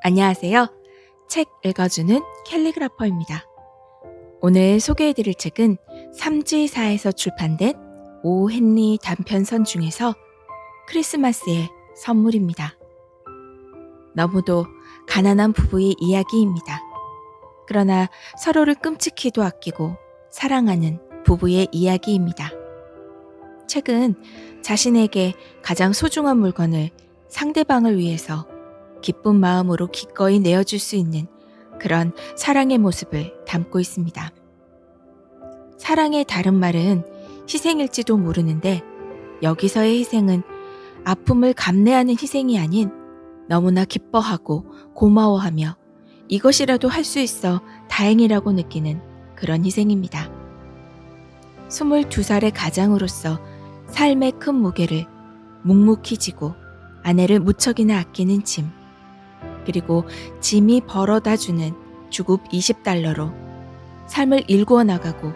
안녕하세요. 책 읽어주는 캘리그라퍼입니다. 오늘 소개해드릴 책은 삼지사에서 출판된 오 헨리 단편선 중에서 크리스마스의 선물입니다. 너무도 가난한 부부의 이야기입니다. 그러나 서로를 끔찍히도 아끼고 사랑하는 부부의 이야기입니다. 책은 자신에게 가장 소중한 물건을 상대방을 위해서 기쁜 마음으로 기꺼이 내어줄 수 있는 그런 사랑의 모습을 담고 있습니다. 사랑의 다른 말은 희생일지도 모르는데 여기서의 희생은 아픔을 감내하는 희생이 아닌 너무나 기뻐하고 고마워하며 이것이라도 할 수 있어 다행이라고 느끼는 그런 희생입니다. 22살의 가장으로서 삶의 큰 무게를 묵묵히 지고 아내를 무척이나 아끼는 짐, 그리고 짐이 벌어다주는 주급 $20로 삶을 일구어 나가고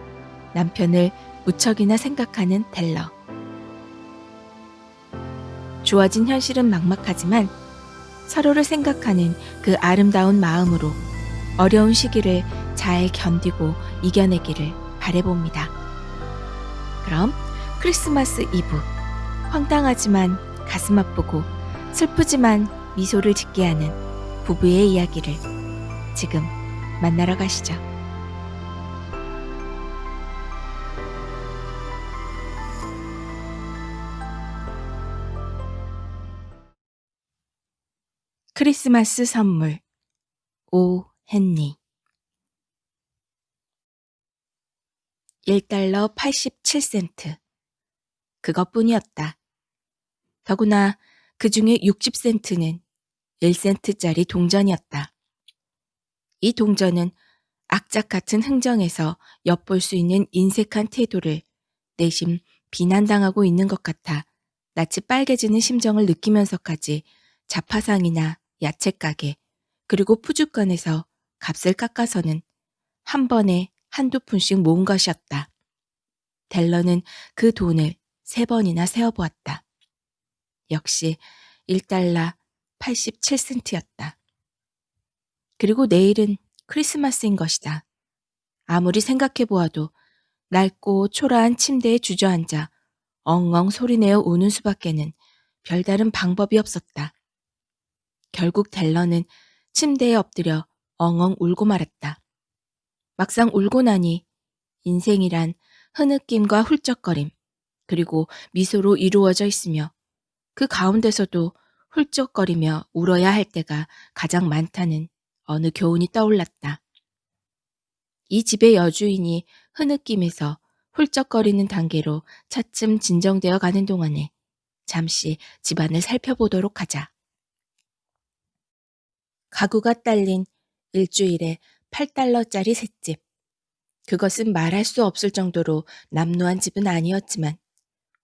남편을 무척이나 생각하는 델러. 주어진 현실은 막막하지만 서로를 생각하는 그 아름다운 마음으로 어려운 시기를 잘 견디고 이겨내기를 바라봅니다. 그럼 크리스마스 이브, 황당하지만 가슴 아프고 슬프지만 미소를 짓게 하는 부부의 이야기를 지금 만나러 가시죠. 크리스마스 선물 오 헨리. $1.87. 그것뿐이었다. 더구나 그 중에 60센트는 1센트짜리 동전이었다. 이 동전은 악착 같은 흥정에서 엿볼 수 있는 인색한 태도를 내심 비난당하고 있는 것 같아 낯이 빨개지는 심정을 느끼면서까지 자파상이나 야채가게 그리고 푸주간에서 값을 깎아서는 한 번에 한두 푼씩 모은 것이었다. 델러는 그 돈을 3번이나 세어보았다. 역시 $1.87였다. 그리고 내일은 크리스마스인 것이다. 아무리 생각해보아도 낡고 초라한 침대에 주저앉아 엉엉 소리내어 우는 수밖에는 별다른 방법이 없었다. 결국 델러는 침대에 엎드려 엉엉 울고 말았다. 막상 울고 나니 인생이란 흐느낌과 훌쩍거림, 그리고 미소로 이루어져 있으며 그 가운데서도 훌쩍거리며 울어야 할 때가 가장 많다는 어느 교훈이 떠올랐다. 이 집의 여주인이 흐느낌에서 훌쩍거리는 단계로 차츰 진정되어 가는 동안에 잠시 집안을 살펴보도록 하자. 가구가 딸린 일주일에 $8짜리 셋집. 그것은 말할 수 없을 정도로 남루한 집은 아니었지만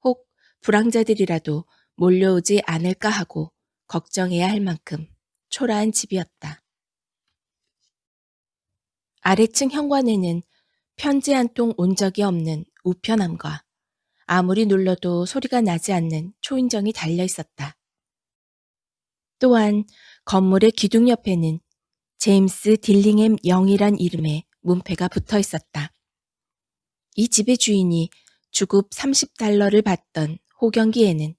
혹 불황자들이라도 몰려오지 않을까 하고 걱정해야 할 만큼 초라한 집이었다. 아래층 현관에는 편지 한 통 온 적이 없는 우편함과 아무리 눌러도 소리가 나지 않는 초인종이 달려 있었다. 또한 건물의 기둥 옆에는 제임스 딜링햄 영이란 이름의 문패가 붙어 있었다. 이 집의 주인이 주급 $30를 받던 호경기에는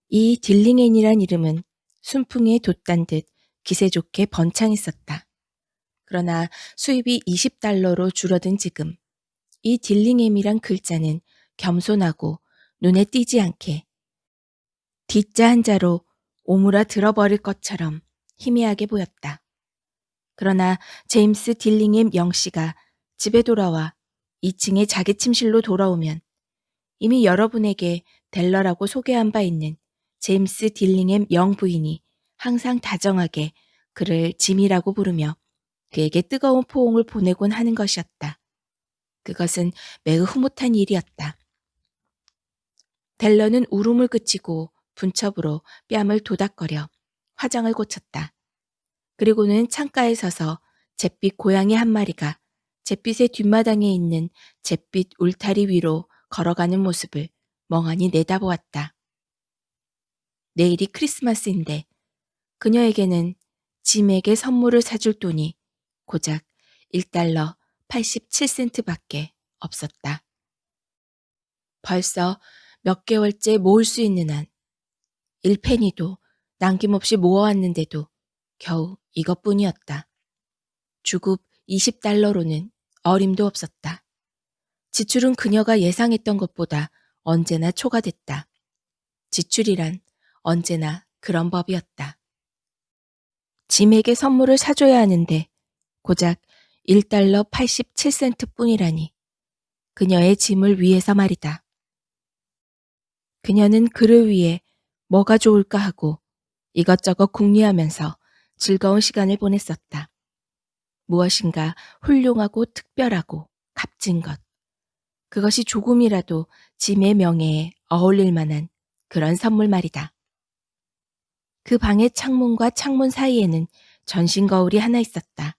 이 딜링햄이란 이름은 순풍에 돛단 듯 기세 좋게 번창했었다. 그러나 수입이 $20로 줄어든 지금 이 딜링햄이란 글자는 겸손하고 눈에 띄지 않게 뒷자 한자로 오므라 들어버릴 것처럼 희미하게 보였다. 그러나 제임스 딜링햄 영씨가 집에 돌아와 2층의 자기 침실로 돌아오면 이미 여러분에게 델러라고 소개한 바 있는 제임스 딜링햄 영 부인이 항상 다정하게 그를 짐이라고 부르며 그에게 뜨거운 포옹을 보내곤 하는 것이었다. 그것은 매우 흐뭇한 일이었다. 델러는 울음을 그치고 분첩으로 뺨을 도닥거려 화장을 고쳤다. 그리고는 창가에 서서 잿빛 고양이 한 마리가 잿빛의 뒷마당에 있는 잿빛 울타리 위로 걸어가는 모습을 멍하니 내다보았다. 내일이 크리스마스인데 그녀에게는 짐에게 선물을 사줄 돈이 고작 1달러 87센트밖에 없었다. 벌써 몇 개월째 모을 수 있는 한 1페니도 남김없이 모아왔는데도 겨우 이것뿐이었다. 주급 20달러로는 어림도 없었다. 지출은 그녀가 예상했던 것보다 언제나 초과됐다. 지출이란 언제나 그런 법이었다. 짐에게 선물을 사줘야 하는데 고작 1달러 87센트 뿐이라니. 그녀의 짐을 위해서 말이다. 그녀는 그를 위해 뭐가 좋을까 하고 이것저것 궁리하면서 즐거운 시간을 보냈었다. 무엇인가 훌륭하고 특별하고 값진 것. 그것이 조금이라도 짐의 명예에 어울릴 만한 그런 선물 말이다. 그 방의 창문과 창문 사이에는 전신 거울이 하나 있었다.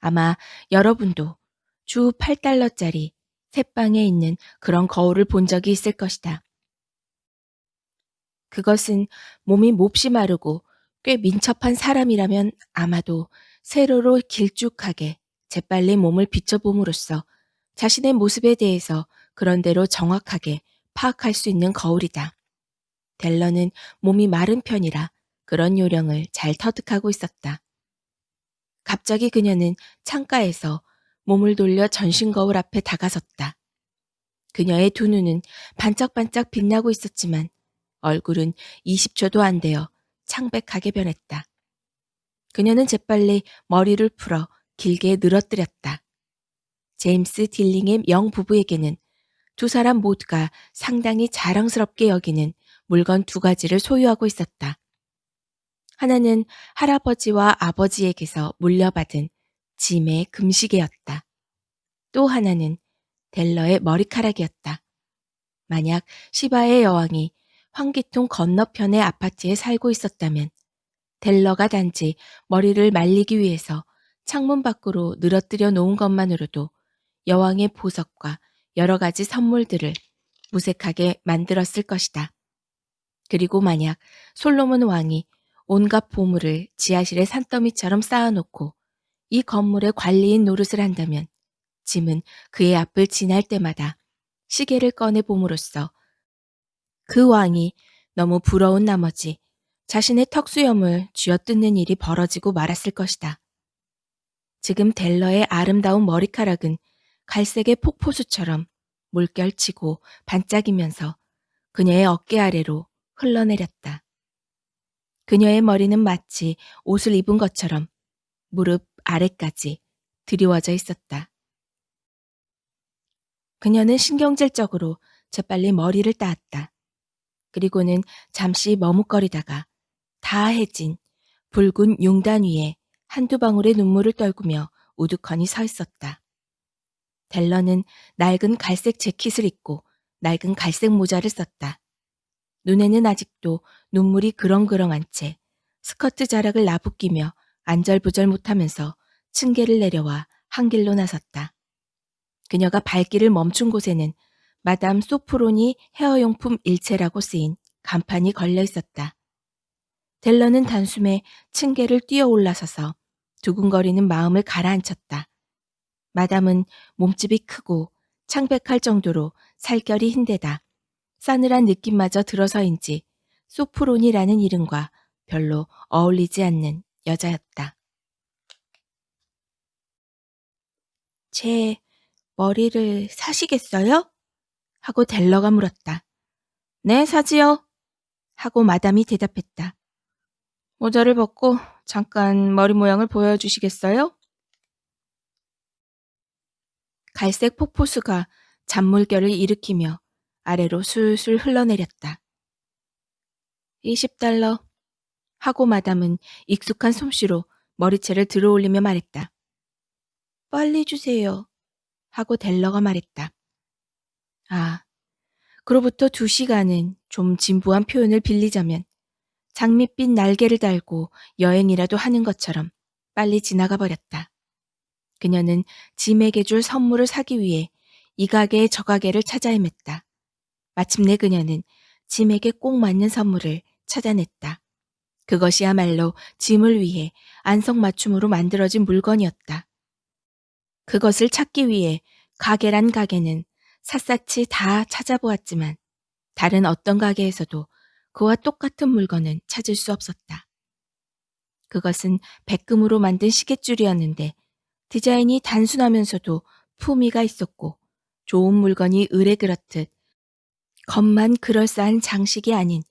아마 여러분도 주 8달러짜리 셋방에 있는 그런 거울을 본 적이 있을 것이다. 그것은 몸이 몹시 마르고 꽤 민첩한 사람이라면 아마도 세로로 길쭉하게 재빨리 몸을 비춰봄으로써 자신의 모습에 대해서 그런대로 정확하게 파악할 수 있는 거울이다. 델러는 몸이 마른 편이라 그런 요령을 잘 터득하고 있었다. 갑자기 그녀는 창가에서 몸을 돌려 전신 거울 앞에 다가섰다. 그녀의 두 눈은 반짝반짝 빛나고 있었지만 얼굴은 20초도 안 되어 창백하게 변했다. 그녀는 재빨리 머리를 풀어 길게 늘어뜨렸다. 제임스 딜링의 영부부에게는 두 사람 모두가 상당히 자랑스럽게 여기는 물건 두 가지를 소유하고 있었다. 하나는 할아버지와 아버지에게서 물려받은 짐의 금시계였다. 또 하나는 델러의 머리카락이었다. 만약 시바의 여왕이 환기통 건너편의 아파트에 살고 있었다면 델러가 단지 머리를 말리기 위해서 창문 밖으로 늘어뜨려 놓은 것만으로도 여왕의 보석과 여러 가지 선물들을 무색하게 만들었을 것이다. 그리고 만약 솔로몬 왕이 온갖 보물을 지하실에 산더미처럼 쌓아놓고 이 건물의 관리인 노릇을 한다면 짐은 그의 앞을 지날 때마다 시계를 꺼내 봄으로써 그 왕이 너무 부러운 나머지 자신의 턱수염을 쥐어뜯는 일이 벌어지고 말았을 것이다. 지금 델러의 아름다운 머리카락은 갈색의 폭포수처럼 물결치고 반짝이면서 그녀의 어깨 아래로 흘러내렸다. 그녀의 머리는 마치 옷을 입은 것처럼 무릎 아래까지 드리워져 있었다. 그녀는 신경질적으로 재빨리 머리를 따았다. 그리고는 잠시 머뭇거리다가 다해진 붉은 용단 위에 한두 방울의 눈물을 떨구며 우두커니 서 있었다. 델러는 낡은 갈색 재킷을 입고 낡은 갈색 모자를 썼다. 눈에는 아직도 눈물이 그렁그렁한 채 스커트 자락을 나부끼며 안절부절 못하면서 층계를 내려와 한 길로 나섰다. 그녀가 발길을 멈춘 곳에는 마담 소프로니 헤어용품 일체라고 쓰인 간판이 걸려 있었다. 델러는 단숨에 층계를 뛰어 올라서서 두근거리는 마음을 가라앉혔다. 마담은 몸집이 크고 창백할 정도로 살결이 흰데다 싸늘한 느낌마저 들어서인지 소프론이라는 이름과 별로 어울리지 않는 여자였다. 제 머리를 사시겠어요? 하고 델러가 물었다. 네, 사지요. 하고 마담이 대답했다. 모자를 벗고 잠깐 머리 모양을 보여주시겠어요? 갈색 폭포수가 잔물결을 일으키며 아래로 술술 흘러내렸다. 20달러. 하고 마담은 익숙한 솜씨로 머리채를 들어올리며 말했다. 빨리 주세요. 하고 델러가 말했다. 아, 그로부터 2시간은 좀 진부한 표현을 빌리자면 장밋빛 날개를 달고 여행이라도 하는 것처럼 빨리 지나가 버렸다. 그녀는 짐에게 줄 선물을 사기 위해 이 가게에 저 가게를 찾아 헤맸다. 마침내 그녀는 짐에게 꼭 맞는 선물을 찾아냈다. 그것이야말로 짐을 위해 안성맞춤으로 만들어진 물건이었다. 그것을 찾기 위해 가게란 가게는 샅샅이 다 찾아보았지만 다른 어떤 가게에서도 그와 똑같은 물건은 찾을 수 없었다. 그것은 백금으로 만든 시계줄이었는데 디자인이 단순하면서도 품위가 있었고 좋은 물건이 의뢰 그렇듯 겉만 그럴싸한 장식이 아닌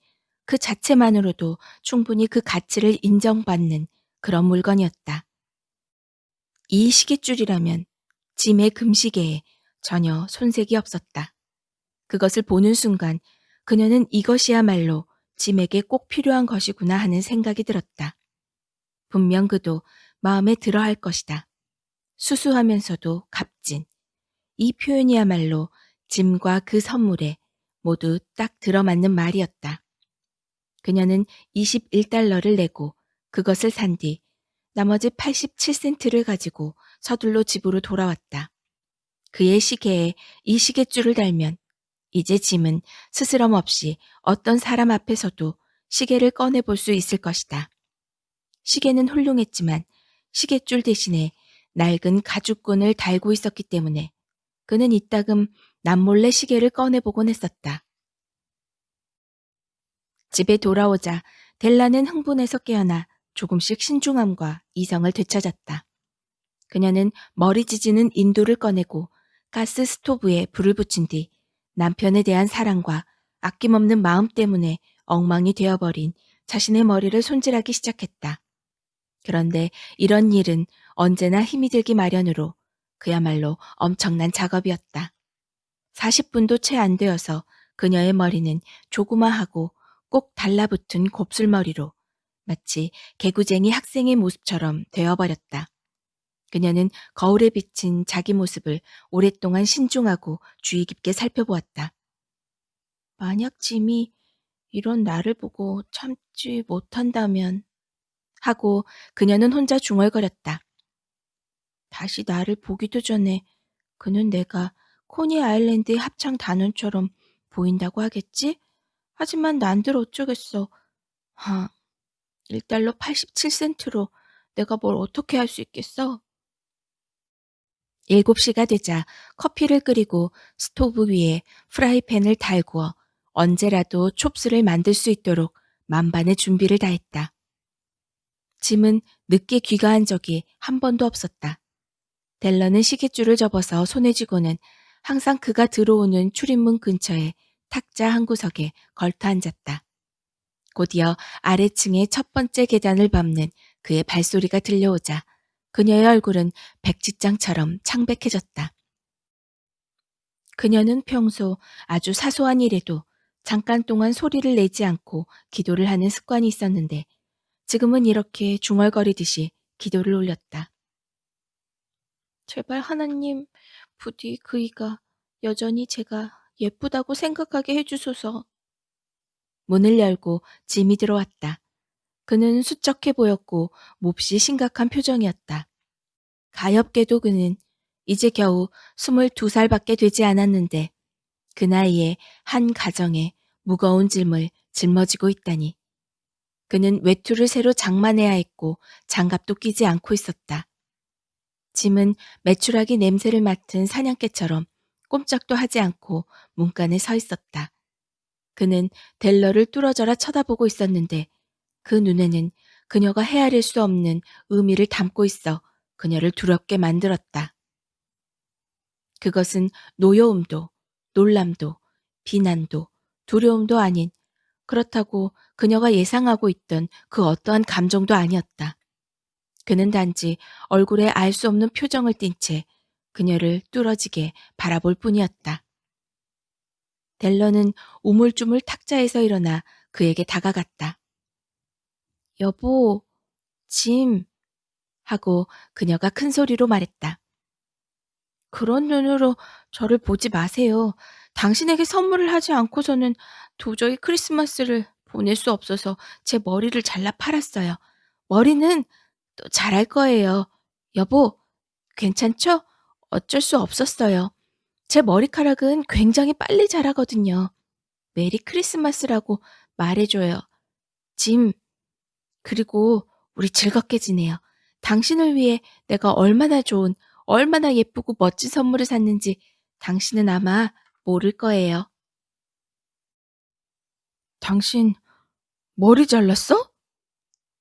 그 자체만으로도 충분히 그 가치를 인정받는 그런 물건이었다. 이 시계줄이라면 짐의 금시계에 전혀 손색이 없었다. 그것을 보는 순간 그녀는 이것이야말로 짐에게 꼭 필요한 것이구나 하는 생각이 들었다. 분명 그도 마음에 들어 할 것이다. 수수하면서도 값진. 이 표현이야말로 짐과 그 선물에 모두 딱 들어맞는 말이었다. 그녀는 21달러를 내고 그것을 산 뒤 나머지 87센트를 가지고 서둘러 집으로 돌아왔다. 그의 시계에 이 시계줄을 달면 이제 짐은 스스럼 없이 어떤 사람 앞에서도 시계를 꺼내볼 수 있을 것이다. 시계는 훌륭했지만 시계줄 대신에 낡은 가죽끈을 달고 있었기 때문에 그는 이따금 남몰래 시계를 꺼내보곤 했었다. 집에 돌아오자 델라는 흥분해서 깨어나 조금씩 신중함과 이성을 되찾았다. 그녀는 머리 지지는 인도를 꺼내고 가스 스토브에 불을 붙인 뒤 남편에 대한 사랑과 아낌없는 마음 때문에 엉망이 되어버린 자신의 머리를 손질하기 시작했다. 그런데 이런 일은 언제나 힘이 들기 마련으로 그야말로 엄청난 작업이었다. 40분도 채 안 되어서 그녀의 머리는 조그마하고 꼭 달라붙은 곱슬머리로 마치 개구쟁이 학생의 모습처럼 되어버렸다. 그녀는 거울에 비친 자기 모습을 오랫동안 신중하고 주의 깊게 살펴보았다. 만약 짐이 이런 나를 보고 참지 못한다면 하고 그녀는 혼자 중얼거렸다. 다시 나를 보기도 전에 그는 내가 코니 아일랜드의 합창 단원처럼 보인다고 하겠지? 하지만 난들 어쩌겠어. 1달러 87센트로 내가 뭘 어떻게 할 수 있겠어? 7시가 되자 커피를 끓이고 스토브 위에 프라이팬을 달구어 언제라도 촉수를 만들 수 있도록 만반의 준비를 다했다. 짐은 늦게 귀가한 적이 한 번도 없었다. 델러는 시계줄을 접어서 손에 쥐고는 항상 그가 들어오는 출입문 근처에 탁자 한 구석에 걸터 앉았다. 곧이어 아래층의 첫 번째 계단을 밟는 그의 발소리가 들려오자 그녀의 얼굴은 백지장처럼 창백해졌다. 그녀는 평소 아주 사소한 일에도 잠깐 동안 소리를 내지 않고 기도를 하는 습관이 있었는데 지금은 이렇게 중얼거리듯이 기도를 올렸다. 제발 하나님, 부디 그이가 여전히 제가 예쁘다고 생각하게 해주소서. 문을 열고 짐이 들어왔다. 그는 수척해 보였고 몹시 심각한 표정이었다. 가엾게도 그는 이제 겨우 22살밖에 되지 않았는데 그 나이에 한 가정에 무거운 짐을 짊어지고 있다니. 그는 외투를 새로 장만해야 했고 장갑도 끼지 않고 있었다. 짐은 메추라기 냄새를 맡은 사냥개처럼 꼼짝도 하지 않고 문간에 서 있었다. 그는 델러를 뚫어져라 쳐다보고 있었는데 그 눈에는 그녀가 헤아릴 수 없는 의미를 담고 있어 그녀를 두렵게 만들었다. 그것은 노여움도, 놀람도, 비난도, 두려움도 아닌 그렇다고 그녀가 예상하고 있던 그 어떠한 감정도 아니었다. 그는 단지 얼굴에 알 수 없는 표정을 띤 채 그녀를 뚫어지게 바라볼 뿐이었다. 델러는 우물쭈물 탁자에서 일어나 그에게 다가갔다. 여보, 짐, 하고 그녀가 큰 소리로 말했다. 그런 눈으로 저를 보지 마세요. 당신에게 선물을 하지 않고서는 도저히 크리스마스를 보낼 수 없어서 제 머리를 잘라 팔았어요. 머리는 또 잘할 거예요. 여보, 괜찮죠? 어쩔 수 없었어요. 제 머리카락은 굉장히 빨리 자라거든요. 메리 크리스마스라고 말해줘요. 짐, 그리고 우리 즐겁게 지내요. 당신을 위해 내가 얼마나 좋은, 얼마나 예쁘고 멋진 선물을 샀는지 당신은 아마 모를 거예요. 당신 머리 잘랐어?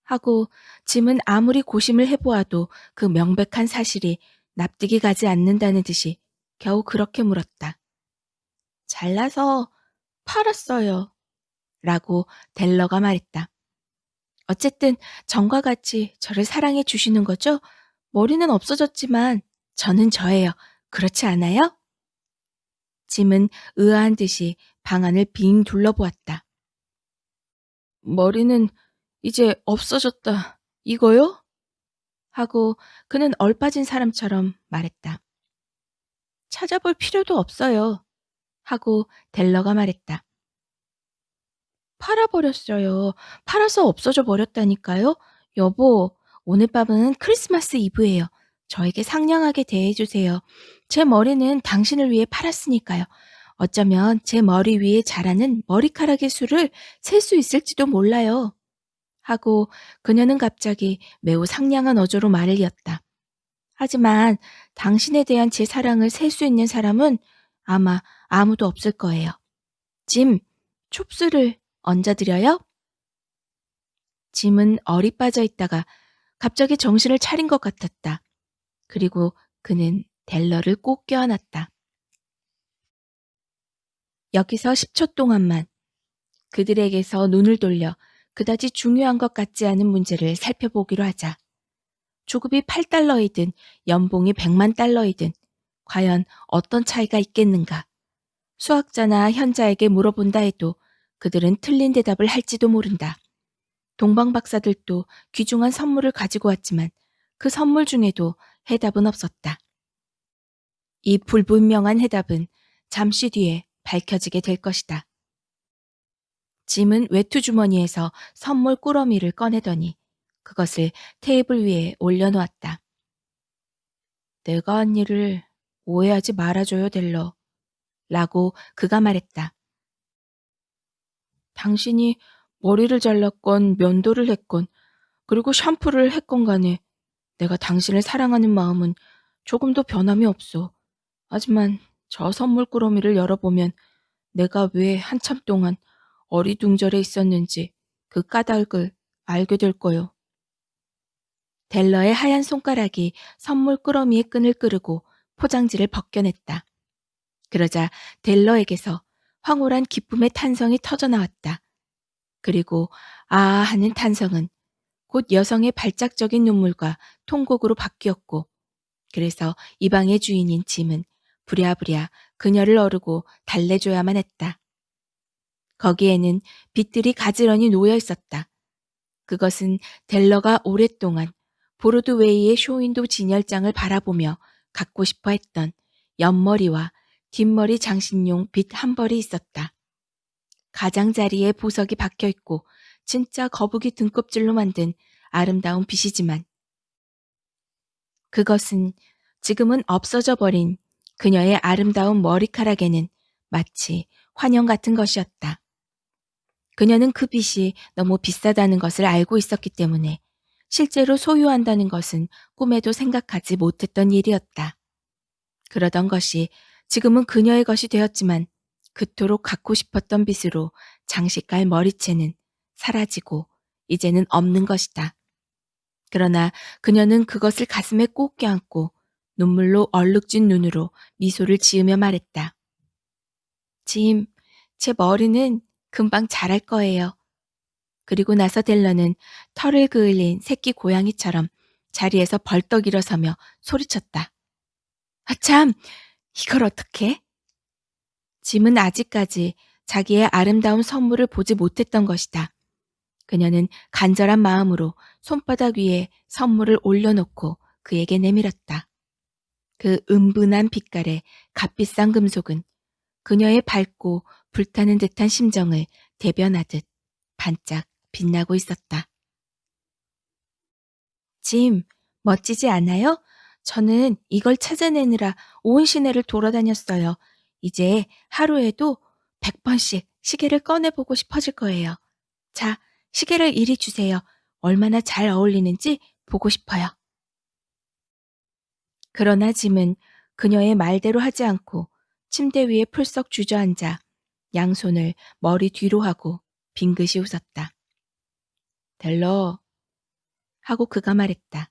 하고 짐은 아무리 고심을 해보아도 그 명백한 사실이 납득이 가지 않는다는 듯이 겨우 그렇게 물었다. 잘라서 팔았어요. 라고 델러가 말했다. 어쨌든 전과 같이 저를 사랑해 주시는 거죠? 머리는 없어졌지만 저는 저예요. 그렇지 않아요? 짐은 의아한 듯이 방안을 빙 둘러보았다. 머리는 이제 없어졌다. 이거요? 하고 그는 얼빠진 사람처럼 말했다. 찾아볼 필요도 없어요. 하고 델러가 말했다. 팔아버렸어요. 팔아서 없어져 버렸다니까요. 여보, 오늘 밤은 크리스마스 이브예요. 저에게 상냥하게 대해주세요. 제 머리는 당신을 위해 팔았으니까요. 어쩌면 제 머리 위에 자라는 머리카락의 수를 셀 수 있을지도 몰라요. 하고 그녀는 갑자기 매우 상냥한 어조로 말을 이었다. 하지만 당신에 대한 제 사랑을 셀 수 있는 사람은 아마 아무도 없을 거예요. 짐, 촉수를 얹어드려요? 짐은 얼이 빠져 있다가 갑자기 정신을 차린 것 같았다. 그리고 그는 델러를 꼭 껴안았다. 여기서 10초 동안만 그들에게서 눈을 돌려 그다지 중요한 것 같지 않은 문제를 살펴보기로 하자. 주급이 8달러이든 연봉이 100만 달러이든 과연 어떤 차이가 있겠는가? 수학자나 현자에게 물어본다 해도 그들은 틀린 대답을 할지도 모른다. 동방 박사들도 귀중한 선물을 가지고 왔지만 그 선물 중에도 해답은 없었다. 이 불분명한 해답은 잠시 뒤에 밝혀지게 될 것이다. 짐은 외투 주머니에서 선물 꾸러미를 꺼내더니 그것을 테이블 위에 올려놓았다. 내가 한 일을 오해하지 말아줘요, 델러. 라고 그가 말했다. 당신이 머리를 잘랐건 면도를 했건 그리고 샴푸를 했건 간에 내가 당신을 사랑하는 마음은 조금도 변함이 없어. 하지만 저 선물 꾸러미를 열어보면 내가 왜 한참 동안 어리둥절해 있었는지 그 까닭을 알게 될 거요. 델러의 하얀 손가락이 선물 꾸러미의 끈을 끄르고 포장지를 벗겨냈다. 그러자 델러에게서 황홀한 기쁨의 탄성이 터져나왔다. 그리고 아 하는 탄성은 곧 여성의 발작적인 눈물과 통곡으로 바뀌었고 그래서 이 방의 주인인 짐은 부랴부랴 그녀를 어르고 달래줘야만 했다. 거기에는 빛들이 가지런히 놓여 있었다. 그것은 델러가 오랫동안 보로드웨이의 쇼윈도 진열장을 바라보며 갖고 싶어 했던 옆머리와 뒷머리 장신용 빛 한 벌이 있었다. 가장자리에 보석이 박혀 있고 진짜 거북이 등껍질로 만든 아름다운 빛이지만 그것은 지금은 없어져 버린 그녀의 아름다운 머리카락에는 마치 환영 같은 것이었다. 그녀는 그 빛이 너무 비싸다는 것을 알고 있었기 때문에 실제로 소유한다는 것은 꿈에도 생각하지 못했던 일이었다. 그러던 것이 지금은 그녀의 것이 되었지만 그토록 갖고 싶었던 빛으로 장식할 머리채는 사라지고 이제는 없는 것이다. 그러나 그녀는 그것을 가슴에 꼭 껴안고 눈물로 얼룩진 눈으로 미소를 지으며 말했다. 짐, 제 머리는 금방 자랄 거예요. 그리고 나서 델러는 털을 그을린 새끼 고양이처럼 자리에서 벌떡 일어서며 소리쳤다. 아 참, 이걸 어떻게? 짐은 아직까지 자기의 아름다운 선물을 보지 못했던 것이다. 그녀는 간절한 마음으로 손바닥 위에 선물을 올려놓고 그에게 내밀었다. 그 은분한 빛깔의 값비싼 금속은 그녀의 밝고 불타는 듯한 심정을 대변하듯 반짝 빛나고 있었다. 짐, 멋지지 않아요? 저는 이걸 찾아내느라 온 시내를 돌아다녔어요. 이제 하루에도 100번씩 시계를 꺼내보고 싶어질 거예요. 자, 시계를 이리 주세요. 얼마나 잘 어울리는지 보고 싶어요. 그러나 짐은 그녀의 말대로 하지 않고 침대 위에 풀썩 주저앉아 양손을 머리 뒤로 하고 빙긋이 웃었다. 델러, 하고 그가 말했다.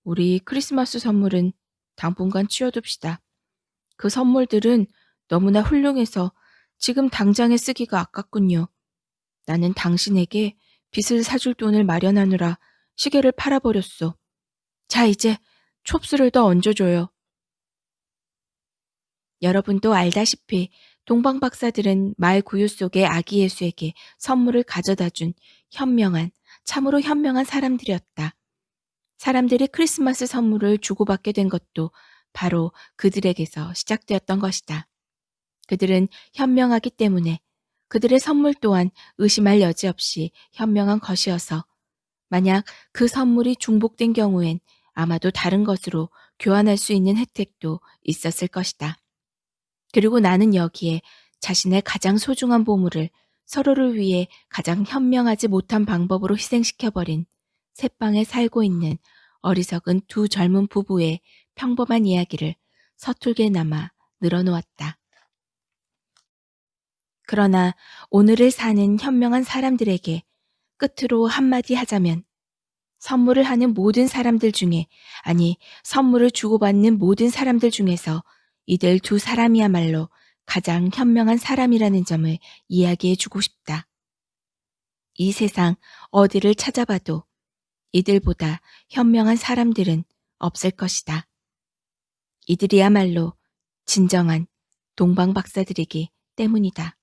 우리 크리스마스 선물은 당분간 치워둡시다. 그 선물들은 너무나 훌륭해서 지금 당장에 쓰기가 아깝군요. 나는 당신에게 빚을 사줄 돈을 마련하느라 시계를 팔아버렸소. 자, 이제 촉수를 더 얹어줘요. 여러분도 알다시피 동방 박사들은 말 구유 속의 아기 예수에게 선물을 가져다 준 현명한, 참으로 현명한 사람들이었다. 사람들이 크리스마스 선물을 주고받게 된 것도 바로 그들에게서 시작되었던 것이다. 그들은 현명하기 때문에 그들의 선물 또한 의심할 여지 없이 현명한 것이어서 만약 그 선물이 중복된 경우엔 아마도 다른 것으로 교환할 수 있는 혜택도 있었을 것이다. 그리고 나는 여기에 자신의 가장 소중한 보물을 서로를 위해 가장 현명하지 못한 방법으로 희생시켜버린 새방에 살고 있는 어리석은 두 젊은 부부의 평범한 이야기를 서툴게나마 늘어놓았다. 그러나 오늘을 사는 현명한 사람들에게 끝으로 한마디 하자면 선물을 하는 모든 사람들 중에, 아니, 선물을 주고받는 모든 사람들 중에서 이들 두 사람이야말로 가장 현명한 사람이라는 점을 이야기해 주고 싶다. 이 세상 어디를 찾아봐도 이들보다 현명한 사람들은 없을 것이다. 이들이야말로 진정한 동방 박사들이기 때문이다.